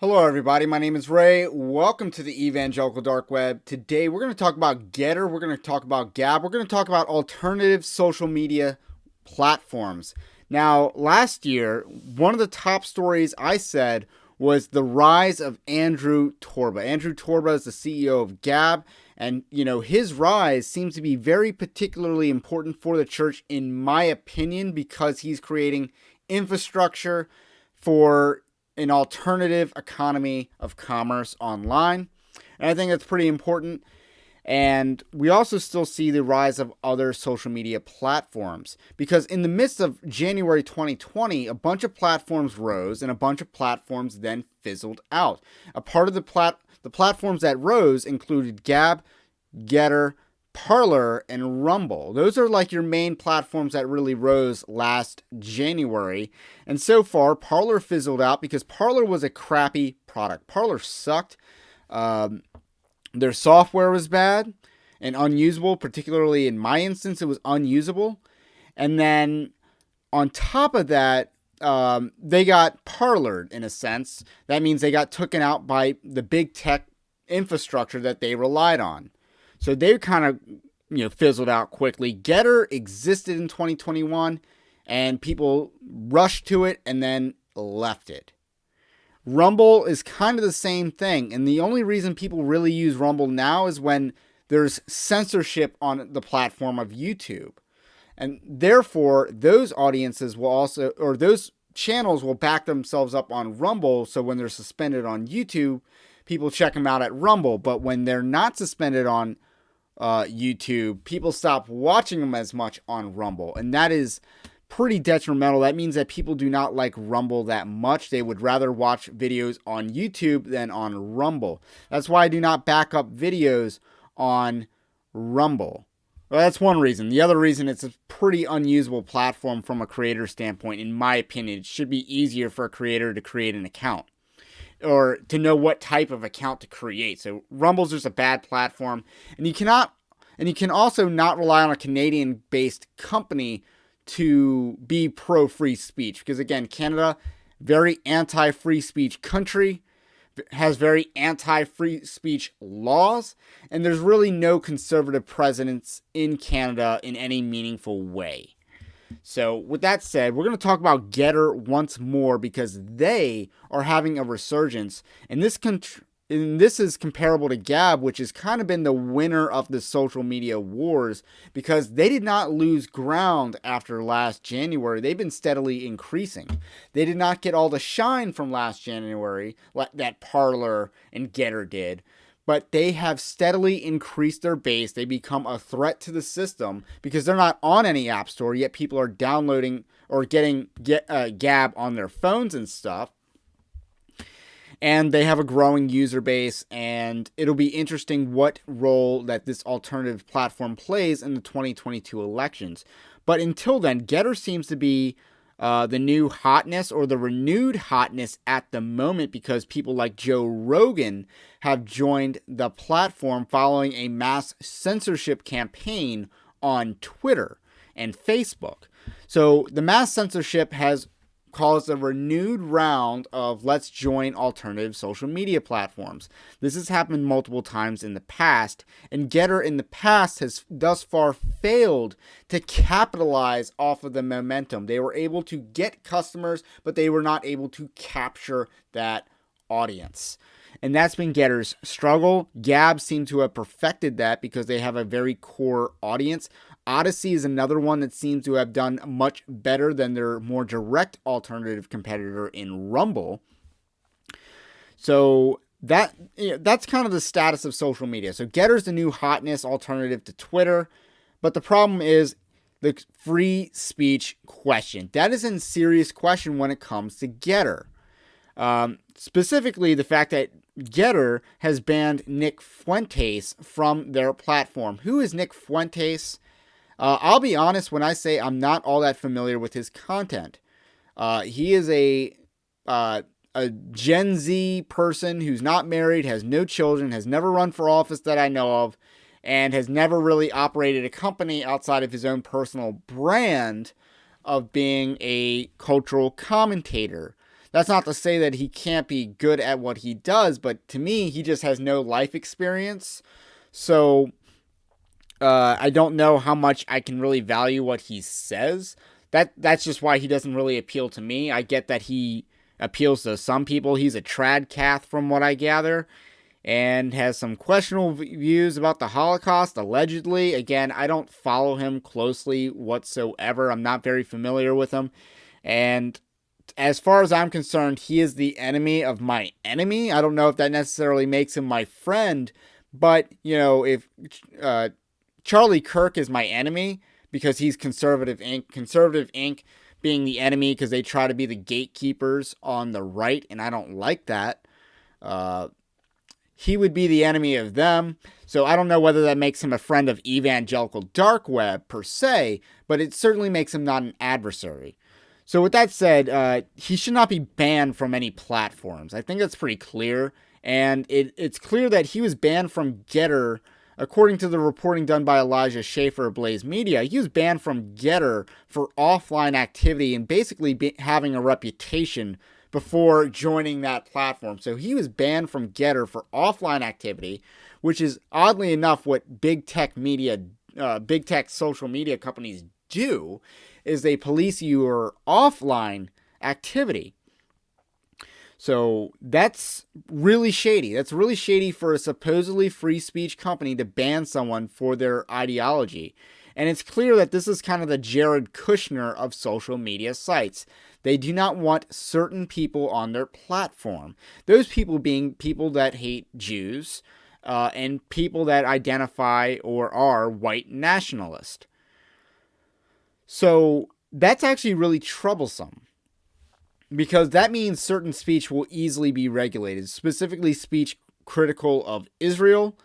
Hello, everybody. My name is Ray. Welcome to the Evangelical Dark Web. Today, we're going to talk about GETTR. We're going to talk about Gab. We're going to talk about alternative social media platforms. Now, last year, one of the top stories I said was the rise of Andrew Torba. Andrew Torba is the CEO of Gab, and his rise seems to be very particularly important for the church, in my opinion, because he's creating infrastructure for an alternative economy of commerce online. And I think that's pretty important. And we also still see the rise of other social media platforms, because in the midst of January 2020, a bunch of platforms rose and a bunch of platforms then fizzled out. A part of the platforms that rose included Gab, GETTR, Parler, and Rumble. Those are like your main platforms that really rose last January. And so far, Parler fizzled out because Parler was a crappy product. Parler sucked. Their software was bad and unusable. Particularly in my instance, it was unusable. And then on top of that, they got parlored in a sense. That means they got taken out by the big tech infrastructure that they relied on. So they kind of, fizzled out quickly. GETTR existed in 2021, and people rushed to it and then left it. Rumble is kind of the same thing, and the only reason people really use Rumble now is when there's censorship on the platform of YouTube. And therefore, those audiences will also, or those channels will back themselves up on Rumble, so when they're suspended on YouTube, people check them out at Rumble. But when they're not suspended on YouTube, people stop watching them as much on Rumble, and that is pretty detrimental. That means that people do not like Rumble that much. They would rather watch videos on YouTube than on Rumble. That's why I do not back up videos on Rumble. Well, that's one reason. The other reason, it's a pretty unusable platform from a creator standpoint. In my opinion, it should be easier for a creator to create an account, or to know what type of account to create. So Rumble's just a bad platform, and you can also not rely on a Canadian-based company to be pro-free speech, because again, Canada, very anti-free speech country, has very anti-free speech laws, and there's really no conservative presidents in Canada in any meaningful way. So with that said, we're going to talk about GETTR once more, because they are having a resurgence. And this is comparable to Gab, which has kind of been the winner of the social media wars, because they did not lose ground after last January. They've been steadily increasing. They did not get all the shine from last January that Parler and GETTR did, but they have steadily increased their base. They become a threat to the system because they're not on any app store, yet people are downloading or getting Gab on their phones and stuff. And they have a growing user base, and it'll be interesting what role that this alternative platform plays in the 2022 elections. But until then, GETTR seems to be the new hotness, or the renewed hotness at the moment, because people like Joe Rogan have joined the platform following a mass censorship campaign on Twitter and Facebook. So the mass censorship has caused a renewed round of let's join alternative social media platforms. This has happened multiple times in the past, and GETTR in the past has thus far failed to capitalize off of the momentum. They were able to get customers, but they were not able to capture that audience. And that's been GETTR's struggle. Gab seemed to have perfected that because they have a very core audience. Odyssey is another one that seems to have done much better than their more direct alternative competitor in Rumble. So that's kind of the status of social media. So GETTR's the new hotness alternative to Twitter. But the problem is the free speech question. That is a serious question when it comes to GETTR. Specifically, the fact that GETTR has banned Nick Fuentes from their platform. Who is Nick Fuentes? I'll be honest when I say I'm not all that familiar with his content. He is a Gen Z person who's not married, has no children, has never run for office that I know of, and has never really operated a company outside of his own personal brand of being a cultural commentator. That's not to say that he can't be good at what he does, but to me, he just has no life experience. So I don't know how much I can really value what he says. That's just why he doesn't really appeal to me. I get that he appeals to some people. He's a tradcath from what I gather, and has some questionable views about the Holocaust, allegedly. Again, I don't follow him closely whatsoever. I'm not very familiar with him. And as far as I'm concerned, he is the enemy of my enemy. I don't know if that necessarily makes him my friend, but, if Charlie Kirk is my enemy because he's Conservative Inc. Conservative Inc. being the enemy because they try to be the gatekeepers on the right, and I don't like that. He would be the enemy of them. So I don't know whether that makes him a friend of evangelical dark web per se, but it certainly makes him not an adversary. So with that said, he should not be banned from any platforms. I think that's pretty clear. And it's clear that he was banned from GETTR. According to the reporting done by Elijah Schaefer of Blaze Media, he was banned from GETTR for offline activity and basically having a reputation before joining that platform. So he was banned from GETTR for offline activity, which is oddly enough what big tech social media companies do, is they police your offline activity. So that's really shady. That's really shady for a supposedly free speech company to ban someone for their ideology. And it's clear that this is kind of the Jared Kushner of social media sites. They do not want certain people on their platform. Those people being people that hate Jews and people that identify or are white nationalist. So that's actually really troublesome, because that means certain speech will easily be regulated. Specifically, speech critical of Israel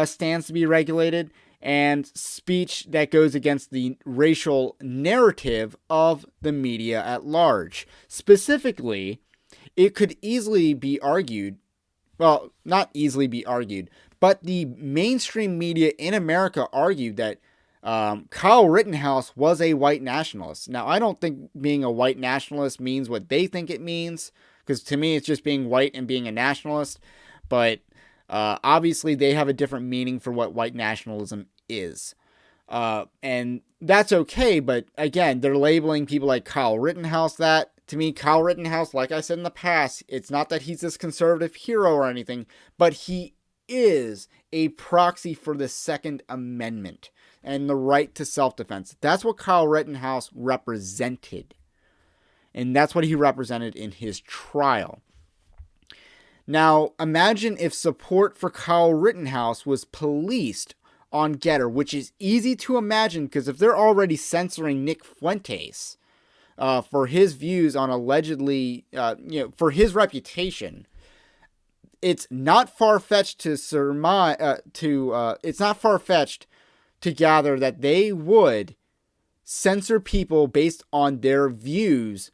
stands to be regulated, and speech that goes against the racial narrative of the media at large. Specifically, it could easily be argued, well, not easily be argued, but the mainstream media in America argued that Kyle Rittenhouse was a white nationalist. Now, I don't think being a white nationalist means what they think it means, because to me, it's just being white and being a nationalist. But obviously, they have a different meaning for what white nationalism is. And that's okay, but again, they're labeling people like Kyle Rittenhouse that. To me, Kyle Rittenhouse, like I said in the past, it's not that he's this conservative hero or anything, but he is a proxy for the Second Amendment and the right to self-defense. That's what Kyle Rittenhouse represented. And that's what he represented in his trial. Now, imagine if support for Kyle Rittenhouse was policed on GETTR, which is easy to imagine, because if they're already censoring Nick Fuentes for his views on allegedly, for his reputation, it's not far-fetched to surmise, it's not far-fetched to gather that they would censor people based on their views,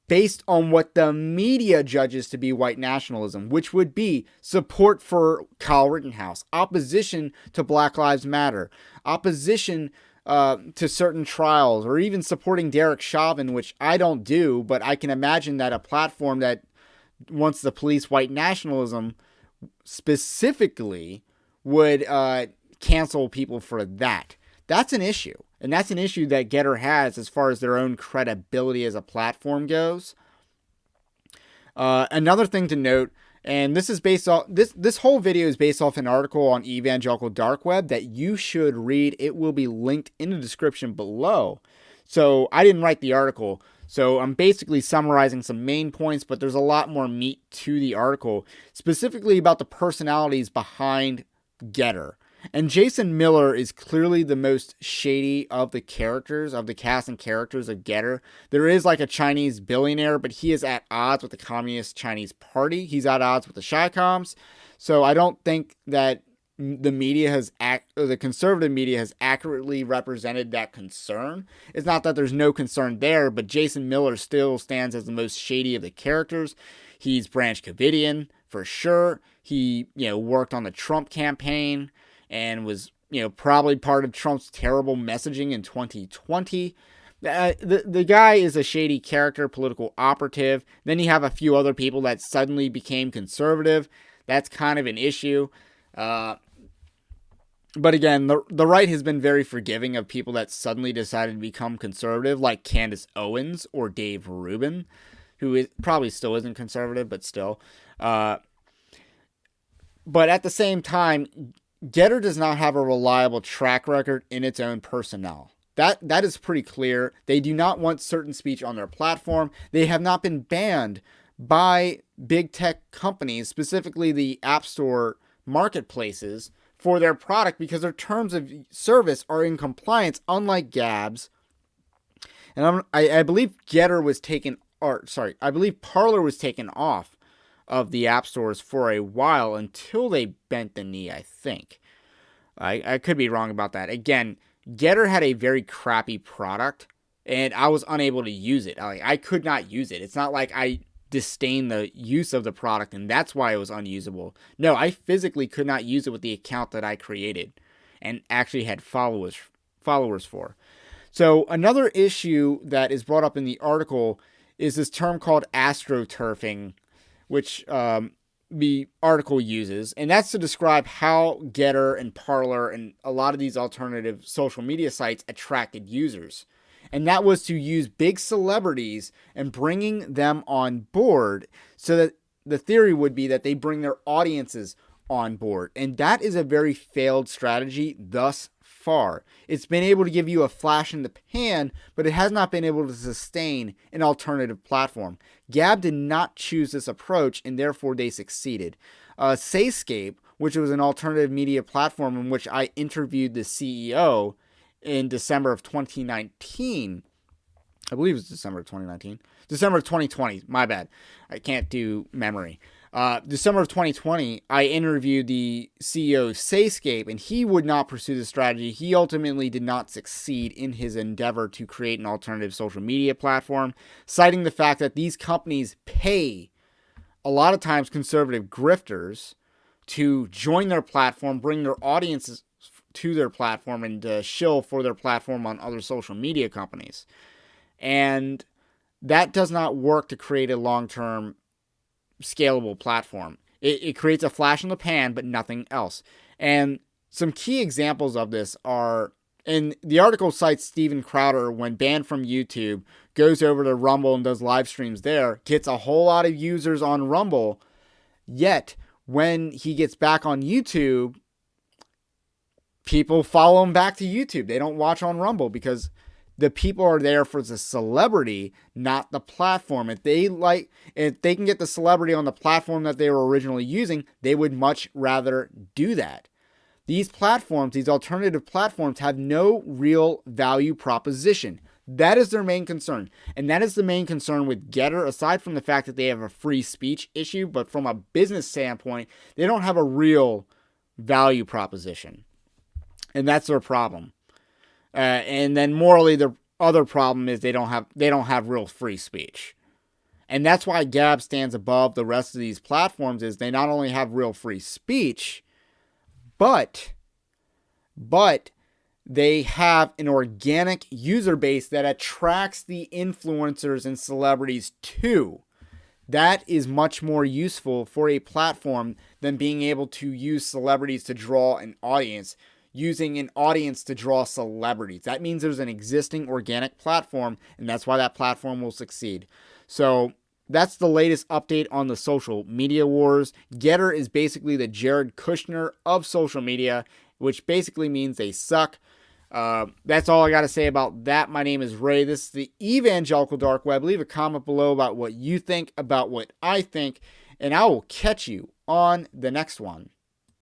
based on what the media judges to be white nationalism, which would be support for Kyle Rittenhouse, opposition to Black Lives Matter, opposition to certain trials, or even supporting Derek Chauvin, which I don't do, but I can imagine that a platform that wants to police white nationalism specifically would cancel people for that. That's an issue. And that's an issue that GETTR has as far as their own credibility as a platform goes. Another thing to note, and this is based off, this whole video is based off an article on Evangelical Dark Web that you should read. It will be linked in the description below. So I didn't write the article, so I'm basically summarizing some main points, but there's a lot more meat to the article, specifically about the personalities behind GETTR. And Jason Miller is clearly the most shady of the characters, of the cast and characters of GETTR. There is like a Chinese billionaire, but he is at odds with the Communist Chinese Party. He's at odds with the Chi-Coms. So I don't think that the media has, the conservative media has accurately represented that concern. It's not that there's no concern there, but Jason Miller still stands as the most shady of the characters. He's Branch Covidian for sure. He, worked on the Trump campaign and was, probably part of Trump's terrible messaging in 2020. The guy is a shady character, political operative. Then you have a few other people that suddenly became conservative. That's kind of an issue. But again, the right has been very forgiving of people that suddenly decided to become conservative, like Candace Owens or Dave Rubin, who is probably still isn't conservative, but still. But at the same time, GETTR does not have a reliable track record in its own personnel. That is pretty clear. They do not want certain speech on their platform. They have not been banned by big tech companies, specifically the App Store marketplaces, for their product because their terms of service are in compliance, unlike Gab's. And I believe GETTR was taken, or sorry, I believe Parler was taken off of the app stores for a while until they bent the knee, I think. I could be wrong about that. Again, GETTR had a very crappy product, and I was unable to use it. I could not use it. It's not like I disdain the use of the product, and that's why it was unusable. No, I physically could not use it with the account that I created and actually had followers for. So another issue that is brought up in the article is this term called astroturfing, which the article uses, and that's to describe how GETTR and Parler and a lot of these alternative social media sites attracted users. And that was to use big celebrities and bringing them on board, so that the theory would be that they bring their audiences on board. And that is a very failed strategy thus far. It's been able to give you a flash in the pan, but it has not been able to sustain an alternative platform. Gab did not choose this approach, and therefore they succeeded. Sayscape, which was an alternative media platform in which I interviewed the CEO in December of 2019. I believe it was December of 2019. December of 2020. My bad. I can't do memory. December of 2020, I interviewed the CEO of Sayscape, and he would not pursue the strategy. He ultimately did not succeed in his endeavor to create an alternative social media platform, citing the fact that these companies pay a lot of times conservative grifters to join their platform, bring their audiences to their platform, and shill for their platform on other social media companies. And that does not work to create a long-term scalable platform. It creates a flash in the pan, but nothing else. And some key examples of this are, and the article cites Steven Crowder, when banned from YouTube, goes over to Rumble and does live streams there, gets a whole lot of users on Rumble, yet when he gets back on YouTube, people follow him back to YouTube. They don't watch on Rumble because the people are there for the celebrity, not the platform. If they can get the celebrity on the platform that they were originally using, they would much rather do that. These platforms, these alternative platforms, have no real value proposition. That is their main concern. And that is the main concern with GETTR, aside from the fact that they have a free speech issue. But from a business standpoint, they don't have a real value proposition. And that's their problem. And then morally, the other problem is they don't have real free speech. And that's why Gab stands above the rest of these platforms, is they not only have real free speech, but they have an organic user base that attracts the influencers and celebrities too. That is much more useful for a platform than being able to use celebrities to draw an audience. Using an audience to draw celebrities. That means there's an existing organic platform, and that's why that platform will succeed. So that's the latest update on the social media wars. GETTR is basically the Jared Kushner of social media, which basically means they suck. That's all I got to say about that. My name is Ray. This is the Evangelical Dark Web. Leave a comment below about what you think about what I think, and I will catch you on the next one.